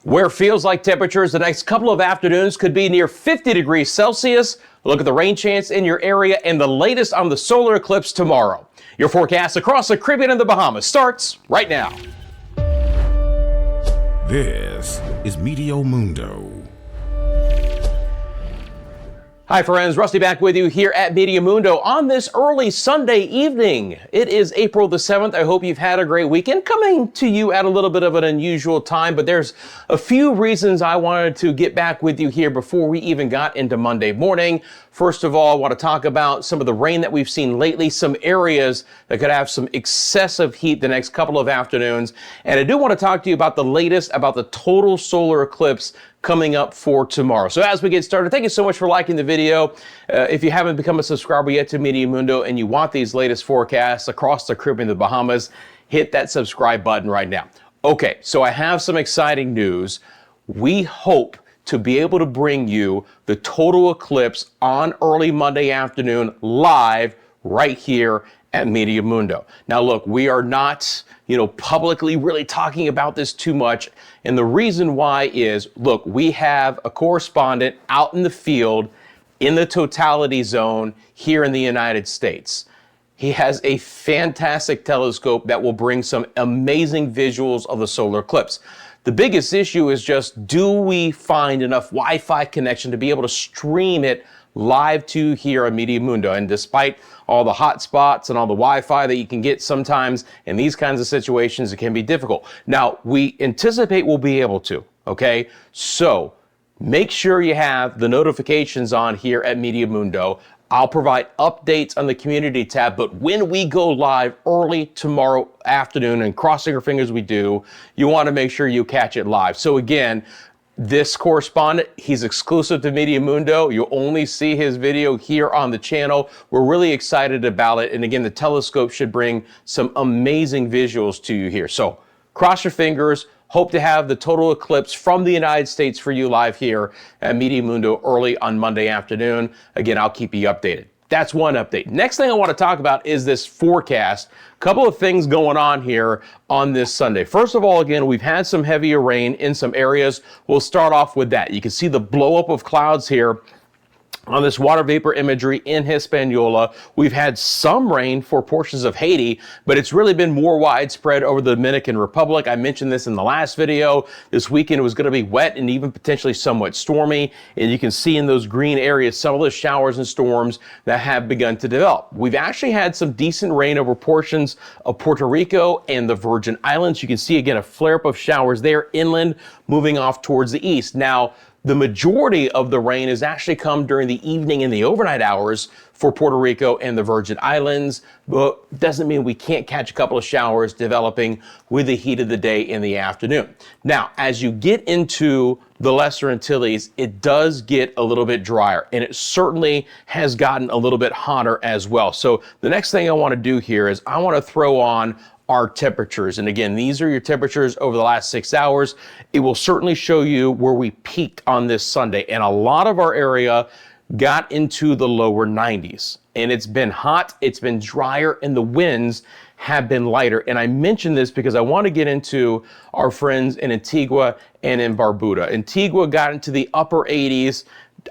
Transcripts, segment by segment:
Where feels like temperatures the next couple of afternoons could be near 50 degrees Celsius. Look at the rain chance in your area and the latest on the solar eclipse tomorrow. Your forecast across the Caribbean and the Bahamas starts right now. This is Meteo Mundo. Hi friends, Rusty back with you here at Meteo Mundo on this early Sunday evening. It is April the 7th. I hope you've had a great weekend. Coming to you at a little bit of an unusual time, but there's a few reasons I wanted to get back with you here before we even got into Monday morning. First of all, I want to talk about some of the rain that we've seen lately, some areas that could have some excessive heat the next couple of afternoons. And I do want to talk to you about the latest about the total solar eclipse coming up for tomorrow. So as we get started, thank you so much for liking the video. If you haven't become a subscriber yet to Meteo Mundo and you want these latest forecasts across the Caribbean and the Bahamas, hit that subscribe button right now. Okay, so I have some exciting news. We hope to be able to bring you the total eclipse on early Monday afternoon live right here at Meteo Mundo. Now look, we are not, publicly really talking about this too much. And the reason why is, look, we have a correspondent out in the field in the totality zone here in the United States. He has a fantastic telescope that will bring some amazing visuals of the solar eclipse. The biggest issue is just, do we find enough Wi-Fi connection to be able to stream it live to here on Meteo Mundo? And despite all the hot spots and all the Wi-Fi that you can get sometimes in these kinds of situations, it can be difficult. Now, we anticipate we'll be able to, okay? So make sure you have the notifications on here at Meteo Mundo. I'll provide updates on the community tab, but when we go live early tomorrow afternoon, and crossing our fingers we do, you want to make sure you catch it live. So again, this correspondent, he's exclusive to Meteo Mundo. You'll only see his video here on the channel. We're really excited about it. And again, the telescope should bring some amazing visuals to you here. So cross your fingers. Hope to have the total eclipse from the United States for you live here at Meteo Mundo early on Monday afternoon. Again, I'll keep you updated. That's one update. Next thing I want to talk about is this forecast. Couple of things going on here on this Sunday. First of all, again, we've had some heavier rain in some areas. We'll start off with that. You can see the blow up of clouds here on this water vapor imagery in Hispaniola. We've had some rain for portions of Haiti, but it's really been more widespread over the Dominican Republic. I mentioned this in the last video. This weekend was going to be wet and even potentially somewhat stormy. And you can see in those green areas some of the showers and storms that have begun to develop. We've actually had some decent rain over portions of Puerto Rico and the Virgin Islands. You can see again a flare-up of showers there inland, moving off towards the east. Now, the majority of the rain has actually come during the evening and the overnight hours for Puerto Rico and the Virgin Islands, but doesn't mean we can't catch a couple of showers developing with the heat of the day in the afternoon. Now, as you get into the Lesser Antilles, it does get a little bit drier, and it certainly has gotten a little bit hotter as well. So the next thing I want to do here is I want to throw on our temperatures. And again, these are your temperatures over the last 6 hours. It will certainly show you where we peaked on this Sunday. And a lot of our area got into the lower 90s. And it's been hot, it's been drier, and the winds have been lighter. And I mention this because I want to get into our friends in Antigua and in Barbuda. Antigua got into the upper 80s.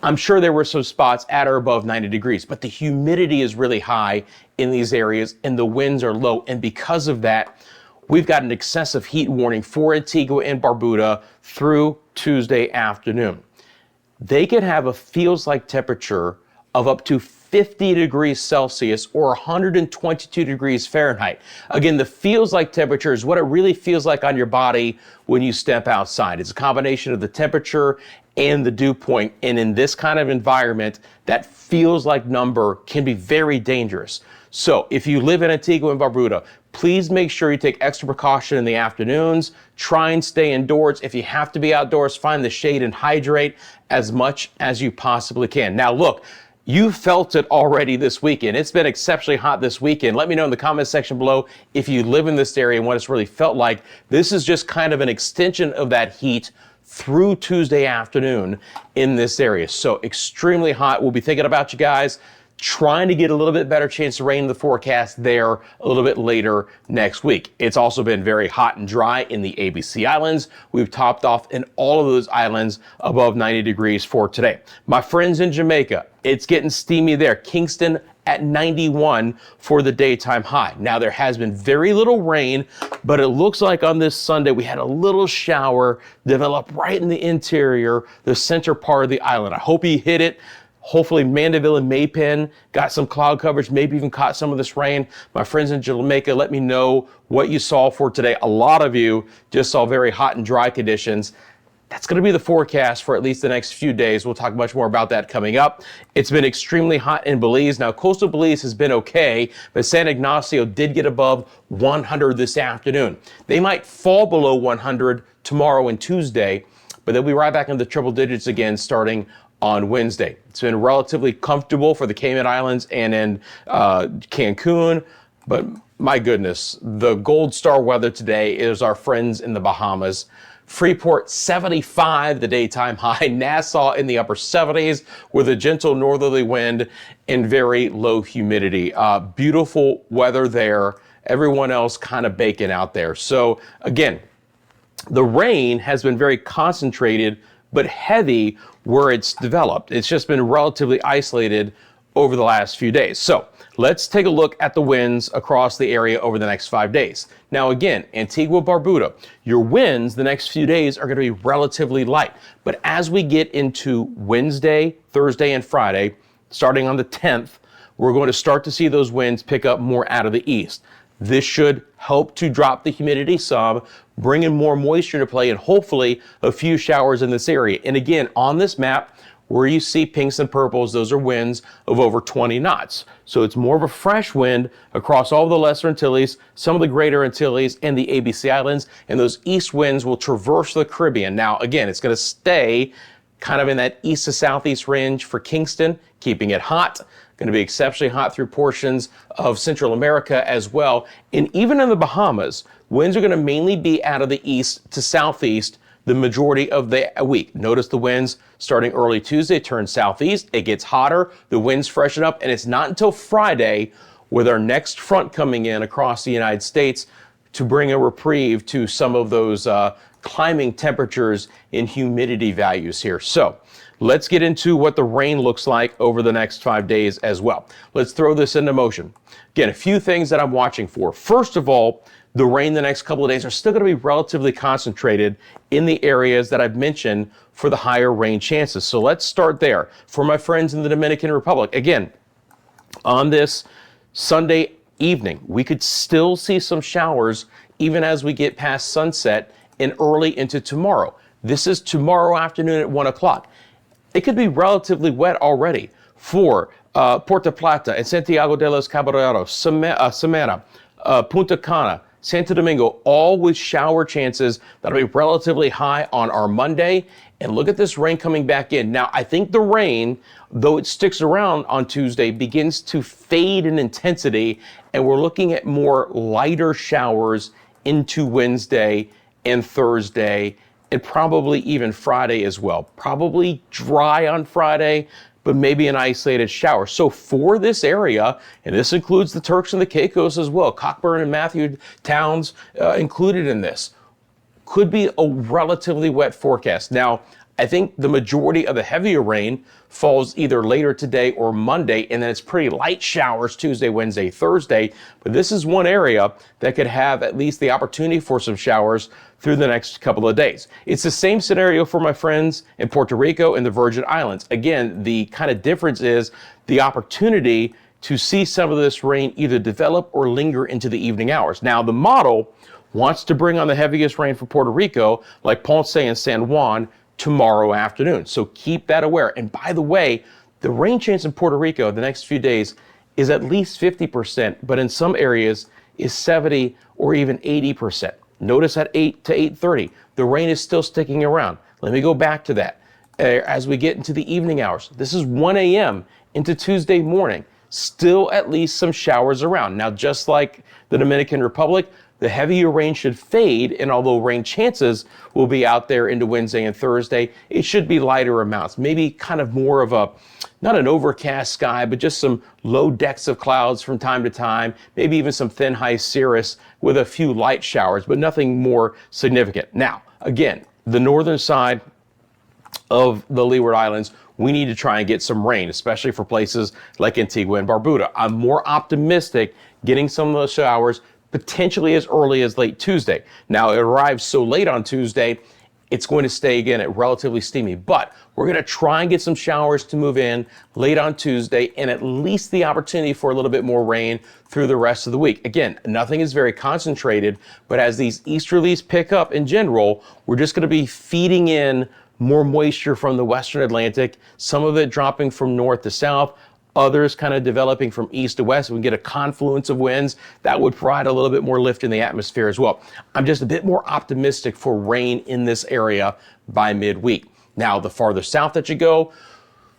I'm sure there were some spots at or above 90 degrees, but the humidity is really high in these areas and the winds are low. And because of that, we've got an excessive heat warning for Antigua and Barbuda through Tuesday afternoon. They could have a feels like temperature of up to 50 degrees Celsius or 122 degrees Fahrenheit. Again, the feels like temperature is what it really feels like on your body when you step outside. It's a combination of the temperature and the dew point. And in this kind of environment, that feels like number can be very dangerous. So if you live in Antigua and Barbuda, please make sure you take extra precaution in the afternoons. Try and stay indoors. If you have to be outdoors, find the shade and hydrate as much as you possibly can. Now look, you felt it already this weekend. It's been exceptionally hot this weekend. Let me know in the comment section below if you live in this area and what it's really felt like. This is just kind of an extension of that heat through Tuesday afternoon in this area. So extremely hot. We'll be thinking about you guys. trying to get a little bit better chance of rain in the forecast there a little bit later next week. It's also been very hot and dry in the ABC Islands. We've topped off in all of those islands above 90 degrees for today. My friends in Jamaica, it's getting steamy there. Kingston at 91 for the daytime high. Now there has been very little rain, but it looks like on this Sunday we had a little shower develop right in the interior, the center part of the island. I hope you hit it. Hopefully Mandeville and Maypen got some cloud coverage, maybe even caught some of this rain. My friends in Jamaica, let me know what you saw for today. A lot of you just saw very hot and dry conditions. That's going to be the forecast for at least the next few days. We'll talk much more about that coming up. It's been extremely hot in Belize. Now, coastal Belize has been okay, but San Ignacio did get above 100 this afternoon. They might fall below 100 tomorrow and Tuesday, but they'll be right back into the triple digits again starting on Wednesday. It's been relatively comfortable for the Cayman Islands and in Cancun, but my goodness, the gold star weather today is our friends in the Bahamas. Freeport 75, the daytime high. Nassau in the upper 70s with a gentle northerly wind and very low humidity. Beautiful weather there. Everyone else kind of baking out there. So again, the rain has been very concentrated but heavy where it's developed. It's just been relatively isolated over the last few days. So let's take a look at the winds across the area over the next 5 days. Now again, Antigua, Barbuda, your winds the next few days are going to be relatively light. But as we get into Wednesday, Thursday, and Friday, starting on the 10th, we're going to start to see those winds pick up more out of the east. This should help to drop the humidity some, bring in more moisture to play, and hopefully a few showers in this area. And again, on this map, where you see pinks and purples, those are winds of over 20 knots. So it's more of a fresh wind across all the Lesser Antilles, some of the Greater Antilles, and the ABC Islands, and those east winds will traverse the Caribbean. Now, again, it's going to stay kind of in that east to southeast range for Kingston, keeping it hot. Going to be exceptionally hot through portions of Central America as well. And even in the Bahamas, winds are going to mainly be out of the east to southeast the majority of the week. Notice the winds starting early Tuesday turn southeast. It gets hotter, the winds freshen up, and it's not until Friday with our next front coming in across the United States to bring a reprieve to some of those climbing temperatures and humidity values here. So let's get into what the rain looks like over the next 5 days as well. Let's throw this into motion. Again, a few things that I'm watching for. First of all, the rain the next couple of days are still going to be relatively concentrated in the areas that I've mentioned for the higher rain chances. So let's start there. For my friends in the Dominican Republic, again, on this Sunday evening, we could still see some showers even as we get past sunset and early into tomorrow. This is tomorrow afternoon at 1 o'clock. It could be relatively wet already for Puerto Plata and Santiago de los Caballeros, Samana, Punta Cana, Santo Domingo, all with shower chances that'll be relatively high on our Monday. And look at this rain coming back in. Now, I think the rain, though it sticks around on Tuesday, begins to fade in intensity, and we're looking at more lighter showers into Wednesday and Thursday, and probably even Friday as well. Probably dry on Friday, but maybe an isolated shower. So for this area, and this includes the Turks and the Caicos as well, Cockburn and Matthew towns included in this, could be a relatively wet forecast. Now, I think the majority of the heavier rain falls either later today or Monday, and then it's pretty light showers Tuesday, Wednesday, Thursday. But this is one area that could have at least the opportunity for some showers through the next couple of days. It's the same scenario for my friends in Puerto Rico and the Virgin Islands. Again, the kind of difference is the opportunity to see some of this rain either develop or linger into the evening hours. Now, the model wants to bring on the heaviest rain for Puerto Rico, like Ponce and San Juan, tomorrow afternoon. So keep that aware. And by the way, the rain chance in Puerto Rico the next few days is at least 50%, but in some areas is 70 or even 80%. Notice at 8 to 8:30, the rain is still sticking around. Let me go back to that. As we get into the evening hours, this is 1 a.m. into Tuesday morning, still at least some showers around. Now, just like the Dominican Republic, the heavier rain should fade, and although rain chances will be out there into Wednesday and Thursday, it should be lighter amounts, maybe kind of more of a, not an overcast sky, but just some low decks of clouds from time to time, maybe even some thin high cirrus with a few light showers, but nothing more significant. Now, again, the northern side of the Leeward Islands, we need to try and get some rain, especially for places like Antigua and Barbuda. I'm more optimistic getting some of those showers potentially as early as late Tuesday. Now, it arrives so late on Tuesday, it's going to stay again at relatively steamy, but we're going to try and get some showers to move in late on Tuesday and at least the opportunity for a little bit more rain through the rest of the week. Again, nothing is very concentrated, but as these easterlies pick up in general, we're just going to be feeding in more moisture from the western Atlantic, some of it dropping from north to south, others kind of developing from east to west. We can get a confluence of winds that would provide a little bit more lift in the atmosphere as well. I'm just a bit more optimistic for rain in this area by midweek. Now, the farther south that you go,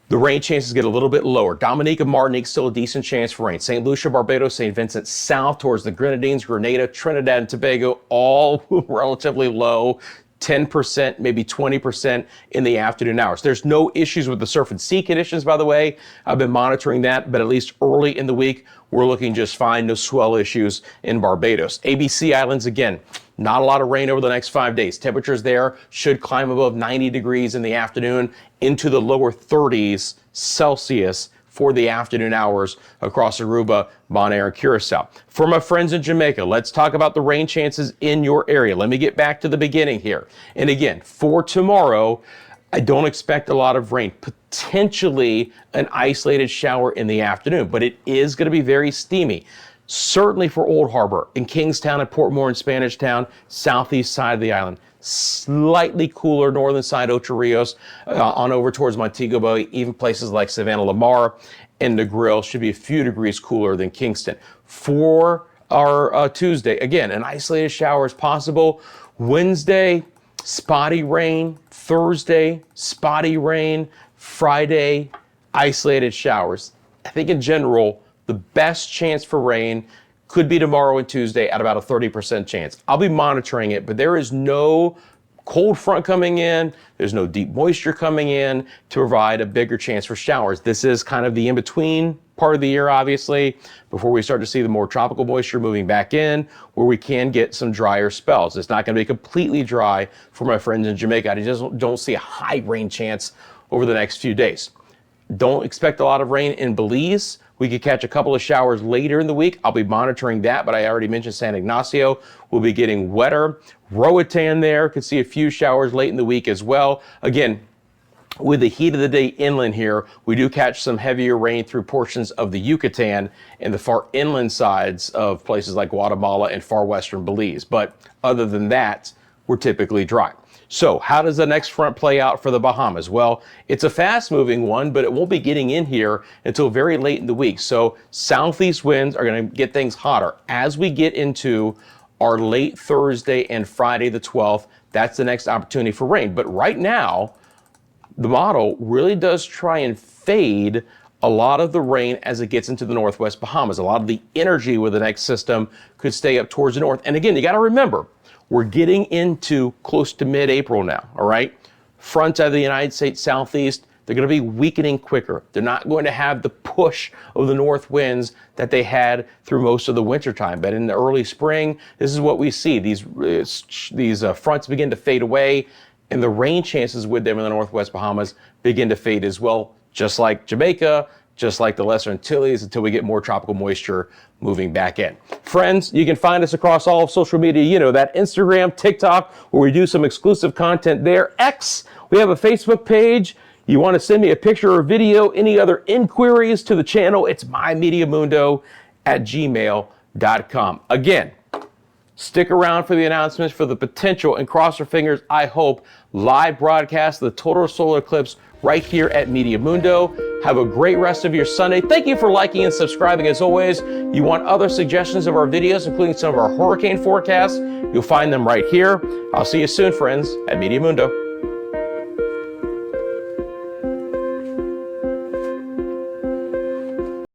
the rain chances get a little bit lower. Dominica, Martinique, still a decent chance for rain. St. Lucia, Barbados, St. Vincent, south towards the Grenadines, Grenada, Trinidad, and Tobago, all relatively low. 10%, maybe 20% in the afternoon hours. There's no issues with the surf and sea conditions, by the way. I've been monitoring that, but at least early in the week, we're looking just fine. No swell issues in Barbados. ABC Islands, again, not a lot of rain over the next 5 days. Temperatures there should climb above 90 degrees in the afternoon into the lower 30s Celsius for the afternoon hours across Aruba, Bonaire, and Curacao. For my friends in Jamaica, let's talk about the rain chances in your area. Let me get back to the beginning here. And again, for tomorrow, I don't expect a lot of rain, potentially an isolated shower in the afternoon, but it is going to be very steamy. Certainly for Old Harbor, in Kingstown and Portmore and Spanish Town, southeast side of the island. Slightly cooler northern side, Ocho Rios, on over towards Montego Bay, even places like Savannah Lamar and Negril should be a few degrees cooler than Kingston. For our Tuesday, again, an isolated shower is possible. Wednesday, spotty rain. Thursday, spotty rain. Friday, isolated showers. I think in general, the best chance for rain could be tomorrow and Tuesday at about a 30% chance. I'll be monitoring it, but there is no cold front coming in. There's no deep moisture coming in to provide a bigger chance for showers. This is kind of the in-between part of the year, obviously, before we start to see the more tropical moisture moving back in, where we can get some drier spells. It's not going to be completely dry for my friends in Jamaica. I just don't see a high rain chance over the next few days. Don't expect a lot of rain in Belize. We could catch a couple of showers later in the week. I'll be monitoring that, but I already mentioned San Ignacio will be getting wetter. Roatan there could see a few showers late in the week as well. Again, with the heat of the day inland here, we do catch some heavier rain through portions of the Yucatan and the far inland sides of places like Guatemala and far western Belize. But other than that, we're typically dry. So how does the next front play out for the Bahamas? Well, it's a fast-moving one, but it won't be getting in here until very late in the week. So southeast winds are going to get things hotter. As we get into our late Thursday and Friday the 12th, that's the next opportunity for rain. But right now, the model really does try and fade a lot of the rain as it gets into the northwest Bahamas. A lot of the energy with the next system could stay up towards the north. And again, you got to remember, we're getting into close to mid-April now, all right? Fronts out of the United States southeast, they're going to be weakening quicker. They're not going to have the push of the north winds that they had through most of the wintertime. But in the early spring, this is what we see. These fronts begin to fade away, and the rain chances with them in the northwest Bahamas begin to fade as well, just like Jamaica, just like the Lesser Antilles, until we get more tropical moisture moving back in. Friends, you can find us across all of social media. You know that, Instagram, TikTok, where we do some exclusive content there. X, we have a Facebook page. You want to send me a picture or video, any other inquiries to the channel, it's mymeteomundo@gmail.com. Again, stick around for the announcements for the potential, and cross your fingers, I hope, live broadcast of the total solar eclipse right here at Meteo Mundo. Have a great rest of your Sunday. Thank you for liking and subscribing as always. You want other suggestions of our videos, including some of our hurricane forecasts, you'll find them right here. I'll see you soon, friends, at Meteo Mundo.